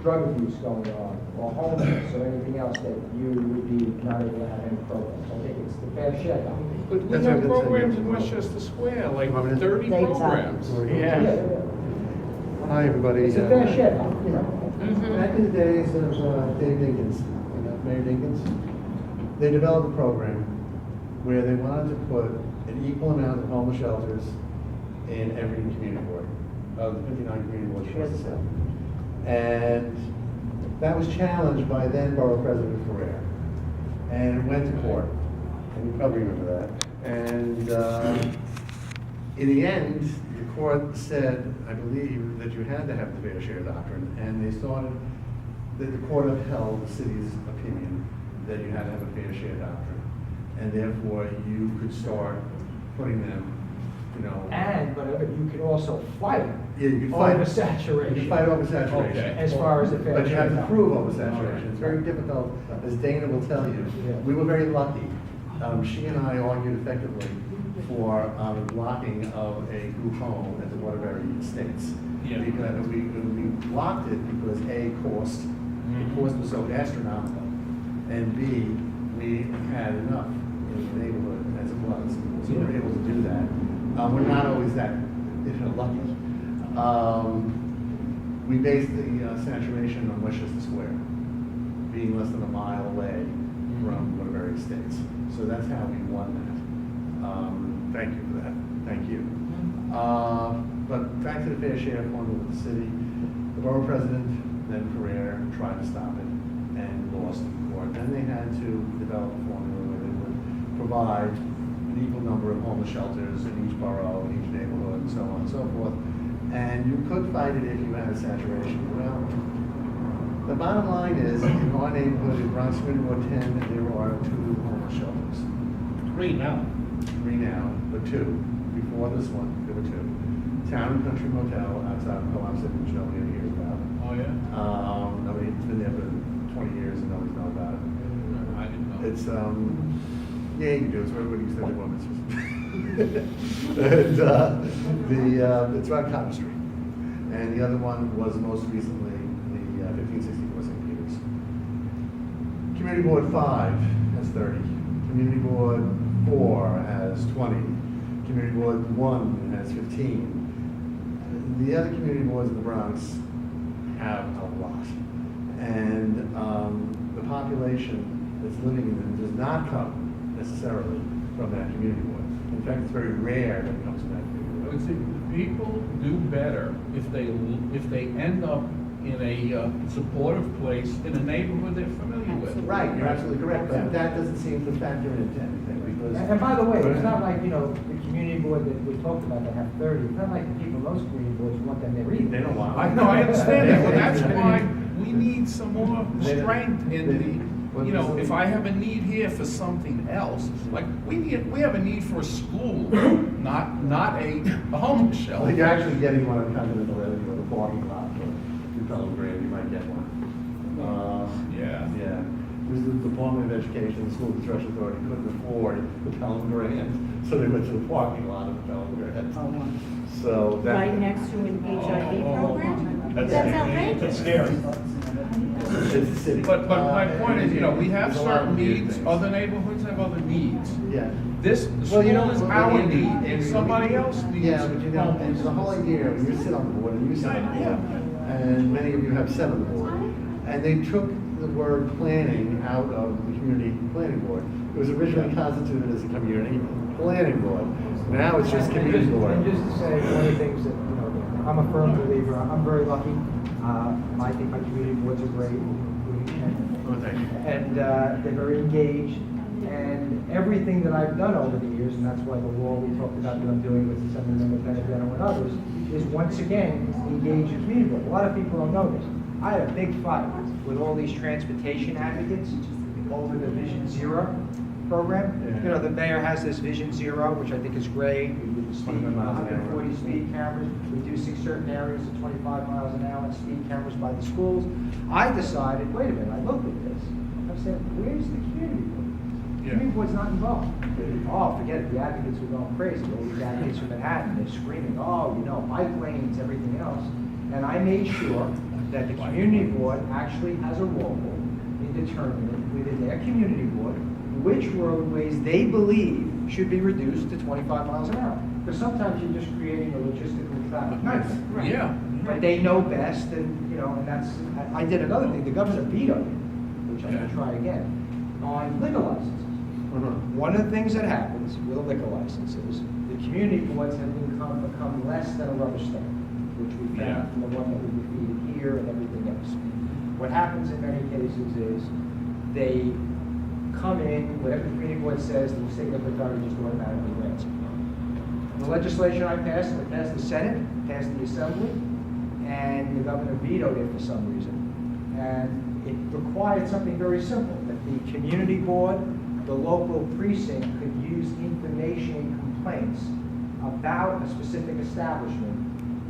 drug abuse going on, or homeless, or anything else, that you would be not able to have any programs. I think it's the fair share document. But we That's have what I'm saying. programs in Westchester Square, like Well, it's- 30 Daytime. programs. Yeah, yeah. Hi, everybody. It's a fair share document, you know. Back in the days of Dave Dinkins, Mayor Dinkins, they developed a program where they wanted to put an equal amount of homeless shelters in every community board, of the 59 community boards across the state. And that was challenged by then Borough President Ferrer, and it went to court, and you probably remember that. And in the end, the court said, I believe, that you had to have the fair share doctrine, and they started, that the court upheld the city's opinion that you had to have a fair share doctrine, and therefore you could start putting them, you know. But you can also fight Yeah, you can fight. oversaturation. You can fight oversaturation. Okay. As far as the fair But you have share to prove document. oversaturation. It's very difficult, as Dana will tell you. Yeah. We were very lucky. She and I argued effectively for the blocking of a group home at the Waterbury Estates. Yeah. Because we blocked it because A, cost. The cost was so astronomical. And B, we had enough in the neighborhood as it was. So we were able to do that. We're not always that, lucky. We based the saturation on Westchester Square, being less than a mile away from Waterbury Estates. So that's how we won that. Thank you for that. Thank you. But back to the fair share formula with the city. The borough president, then Ferrer, tried to stop it and lost in court. Then they had to develop a formula where they would provide an equal number of homeless shelters in each borough, in each neighborhood, and so on and so forth. And you could fight it if you had a saturation. Well, the bottom line is, in our neighborhood, in Bronx Community Ward 10, there are 2 homeless shelters. 3 now. 3 now, but 2. Before this one, there were 2. Town and Country Motel outside of Co-op City, which nobody ever hears about. Oh, yeah? Nobody, it's been there for 20 years and nobody's known about it. I didn't know. It's, yeah, you can do it, so everybody used to do women's. And, it's right on Cotton Street. And the other one was most recently the 1564 St. Peter's. Community Board 5 has 30. Community Board 4 has 20. Community Board 1 has 15. The other community boards in the Bronx have a lot. And the population that's living in them does not come necessarily from that community board. In fact, it's very rare that it comes from that community I board. would say people do better if they end up in a supportive place in a neighborhood they're familiar with. Right, you're absolutely correct, but that doesn't seem to factor into anything because. And by the way, it's not like, the community board that we talked about that have 30, it's not like the people in those community boards want them there either. They don't want. I know, I understand that, but that's why we need some more strength in the, if I have a need here for something else, like, we have a need for a school, not a homeless Well, shelter. you're actually getting one on Continental Avenue or the parking lot, or you tell them, Graham, you might get one. Yeah. Yeah. This is the Department of Education, the School Construction Authority couldn't afford the Pelham Grant, so they went to the parking lot of the Pelham Grant. So that. Right next to an HIV program? That's That's scary. outrageous. It's the city. But my point is, we have There's a lot of certain weird needs, things. other neighborhoods have other needs. Yeah. This Well, school is well, our Andy, need, Andy, and somebody else needs. Yeah, but and the whole idea, when you sit on the board, and you sit on the board, and many of you have sat on the board, and they took the word planning out of the community planning board. It was originally constituted as a community planning board. Now it's just community board. And just to say, one of the things that, I'm a firm believer, I'm very lucky. I think my community boards are great. Oh, thank you. And they're very engaged. And everything that I've done over the years, and that's why the law we talked about that I'm doing with Assemblyman Benedetto and others, is once again, engage the community board. A lot of people don't know this. I had a big fight with all these transportation advocates over the Vision Zero program. Yeah. The mayor has this Vision Zero, which I think is great. We do speed, 140 speed cameras, reducing certain areas to 25 miles an hour, and speed cameras by the schools. I decided, wait a minute, I looked at this. I said, where's the community board? The community board's not involved. Oh, forget it, the advocates were going crazy. All these advocates from Manhattan, they're screaming, bike lanes, everything else. And I made sure that the community board actually has a role in determining within their community board which roadways they believe should be reduced to 25 miles an hour. Because sometimes you're just creating a logistical traffic nightmare. Yeah. But they know best, and, you know, and that's, I did another thing, the governor vetoed it, which I'm gonna Yeah. try again, on liquor licenses. One of the things that happens with a liquor license is the community boards have become less than a rubber stamp, which we Yeah. found from the one that we defeated here and everything else. What happens in many cases is they come in, whatever the community board says, the state liquor authority just automatically grants it. The legislation I passed, it passed the Senate, passed the Assembly, and the governor vetoed it for some reason. And it required something very simple, that the community board, the local precinct could use information and complaints about a specific establishment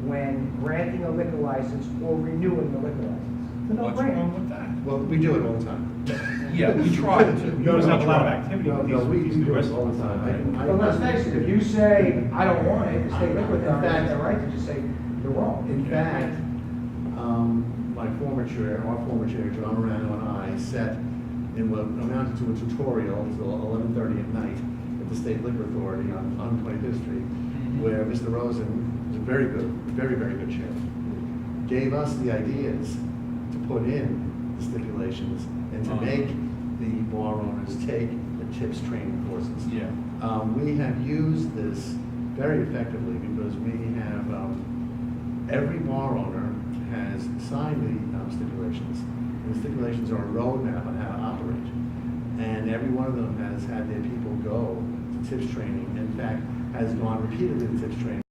when granting a liquor license or renewing the liquor license. It's a What's no-brainer. wrong with that? Well, we do it all the time. Yeah, we try to. You always have a lot of activity No, with no, we these do it restaurants. all the time. But let's face it, if you say, I don't want it, the state liquor authority has the right to just say, you're wrong. In fact, my former chair, our former chair, John Morano, and I sat in what amounted to a tutorial until 11:30 at night at the State Liquor Authority on 25th Street, where Mr. Rosen, was a very good, very, very good chair, gave us the ideas to put in the stipulations and to make the bar owners take the tips training courses. Yeah. We have used this very effectively because we have, every bar owner has signed the stipulations. And the stipulations are a roadmap on how to operate. And every one of them has had their people go to tips training. In fact, has gone repeatedly to tips training